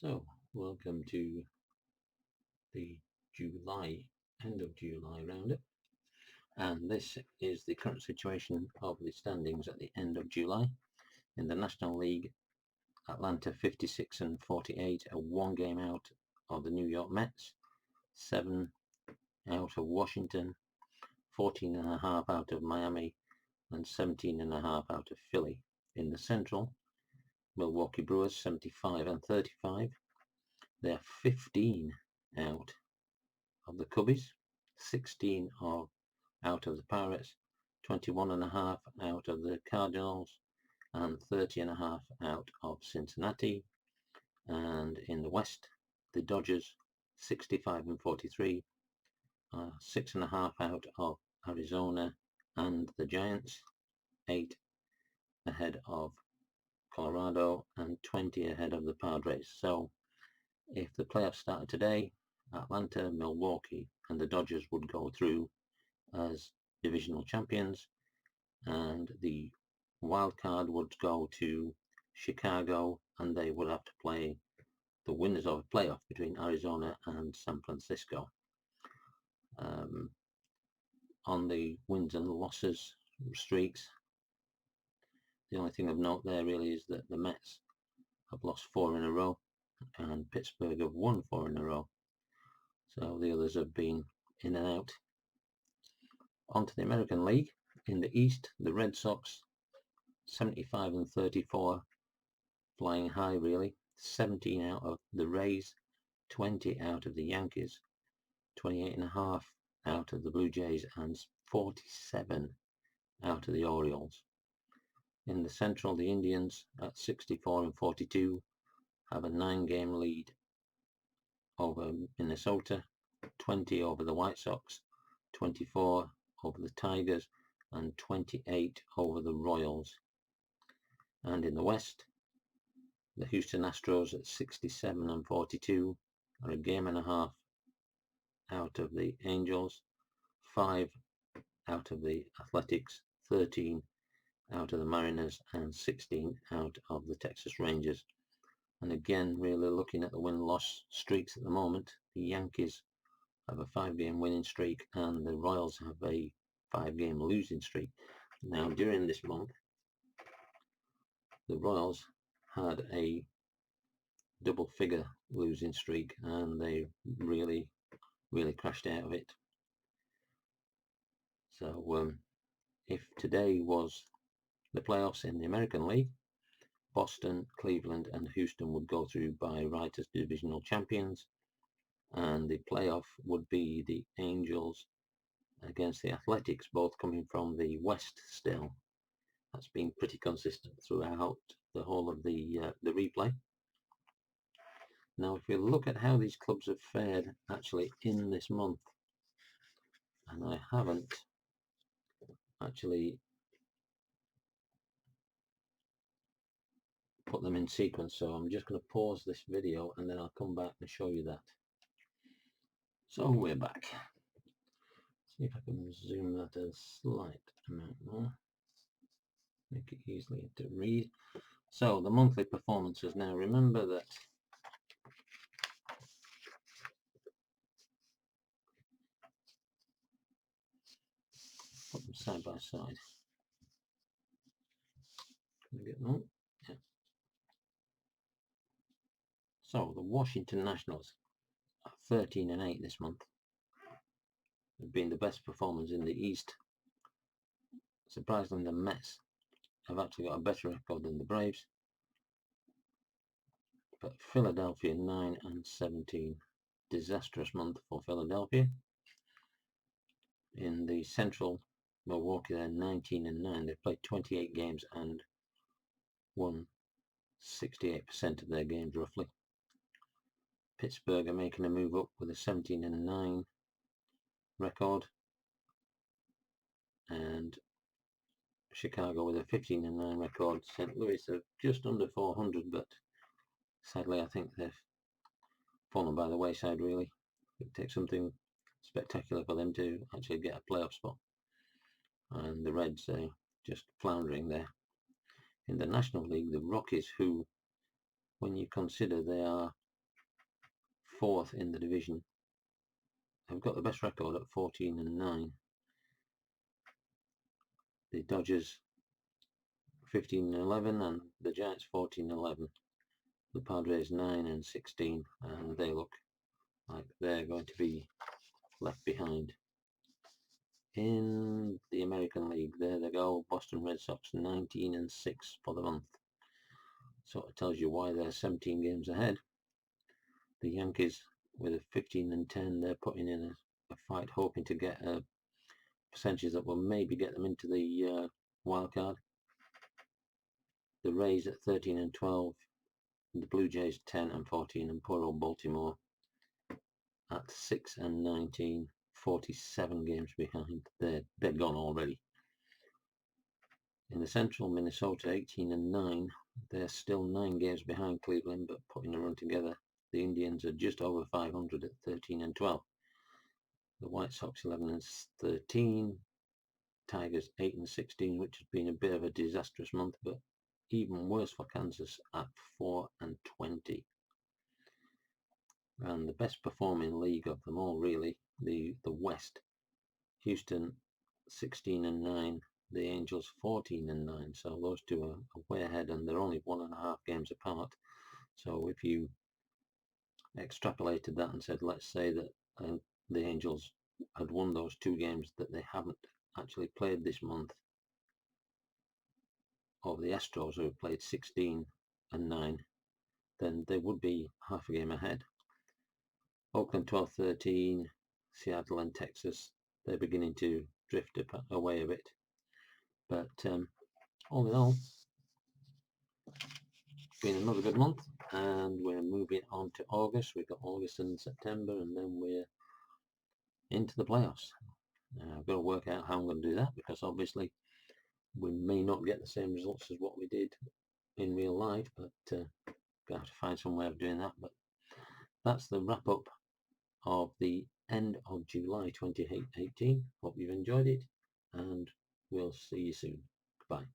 So, welcome to the end of July roundup, and this is the current situation of the standings at the end of July. In the National League, Atlanta 56 and 48 are one game out of the New York Mets, 7 out of Washington, 14.5 out of Miami, and 17.5 out of Philly. In the Central, Milwaukee Brewers 75 and 35. They're 15 out of the Cubbies, 16 out of the Pirates, 21.5 out of the Cardinals, and 30.5 out of Cincinnati. And in the West, the Dodgers 65 and 43, 6.5 out of Arizona, and the Giants 8 ahead of Colorado and 20 ahead of the Padres. So if the playoffs started today, Atlanta, Milwaukee, and the Dodgers would go through as divisional champions, and the wild card would go to Chicago, and they would have to play the winners of a playoff between Arizona and San Francisco. On the wins and losses streaks, the only thing of note there really is that the Mets have lost 4 in a row, and Pittsburgh have won 4 in a row. So the others have been in and out. On to the American League. In the East, the Red Sox 75 and 34, flying high really. 17 out of the Rays, 20 out of the Yankees, 28.5 out of the Blue Jays, and 47 out of the Orioles. In the Central, the Indians at 64 and 42 have a 9-game lead over Minnesota, 20 over the White Sox, 24 over the Tigers, and 28 over the Royals. And in the West, the Houston Astros at 67 and 42 are a game and a half out of the Angels, 5 out of the Athletics, 13 out of the Mariners, and 16 out of the Texas Rangers. And again, really looking at the win-loss streaks at the moment, the Yankees have a 5-game winning streak and the Royals have a 5-game losing streak. Now, during this month, the Royals had a double-figure losing streak and they really crashed out of it. So if today was the playoffs in the American League, Boston, Cleveland, and Houston would go through by right as divisional champions, and the playoff would be the Angels against the Athletics, both coming from the West still. That's been pretty consistent throughout the whole of the replay. Now, if we look at how these clubs have fared actually in this month, and I haven't actually put them in sequence, so I'm just going to pause this video and then I'll come back and show you that. So we're back. See if I can zoom that a slight amount more, make it easier to read. So the monthly performances. Now remember that put them side by side. Can I get that? Yeah. So the Washington Nationals are 13 and 8 this month. They've been the best performers in the East. Surprisingly, the Mets have actually got a better record than the Braves. But Philadelphia 9 and 17. Disastrous month for Philadelphia. In the Central, Milwaukee, they're 19 and 9. They've played 28 games and won 68% of their games roughly. Pittsburgh are making a move up with a 17 and 9 record, and Chicago with a 15 and 9 record. St. Louis are just under 400, but sadly I think they've fallen by the wayside really. It takes something spectacular for them to actually get a playoff spot, and the Reds are just floundering there. In the National League, the Rockies, who, when you consider they are 4th in the division. They've got the best record at 14-9. The Dodgers 15-11 and the Giants 14-11. The Padres 9-16, and they look like they're going to be left behind. In the American League, there they go, Boston Red Sox 19-6 for the month. Sort of tells you why they're 17 games ahead. The Yankees with a 15-10, they're putting in a fight, hoping to get a percentage that will maybe get them into the wild card. The Rays at 13-12, the Blue Jays 10-14, and poor old Baltimore at 6-19, 47 games behind. They're gone already. In the Central, Minnesota 18-9. They're still 9 games behind Cleveland, but putting a run together. The Indians are just over 500 at 13-12. The White Sox 11-13. Tigers 8-16, which has been a bit of a disastrous month, but even worse for Kansas at 4-20. And the best performing league of them all, really, the West. Houston 16-9, the Angels 14-9. So those two are way ahead, and they're only 1.5 games apart. So if you extrapolated that and said, let's say that the Angels had won those 2 games that they haven't actually played this month, of the Astros, who have played 16-9, then they would be half a game ahead. Oakland 12-13, Seattle and Texas, they're beginning to drift away a bit. But all in all, it's been another good month, and we're moving on to August. We've got August and September, and then we're into the playoffs. I've got to work out how I'm going to do that, because obviously we may not get the same results as what we did in real life, but going to have to find some way of doing that. But that's the wrap up of the end of July 2018. Hope you've enjoyed it, and we'll see you soon. Goodbye.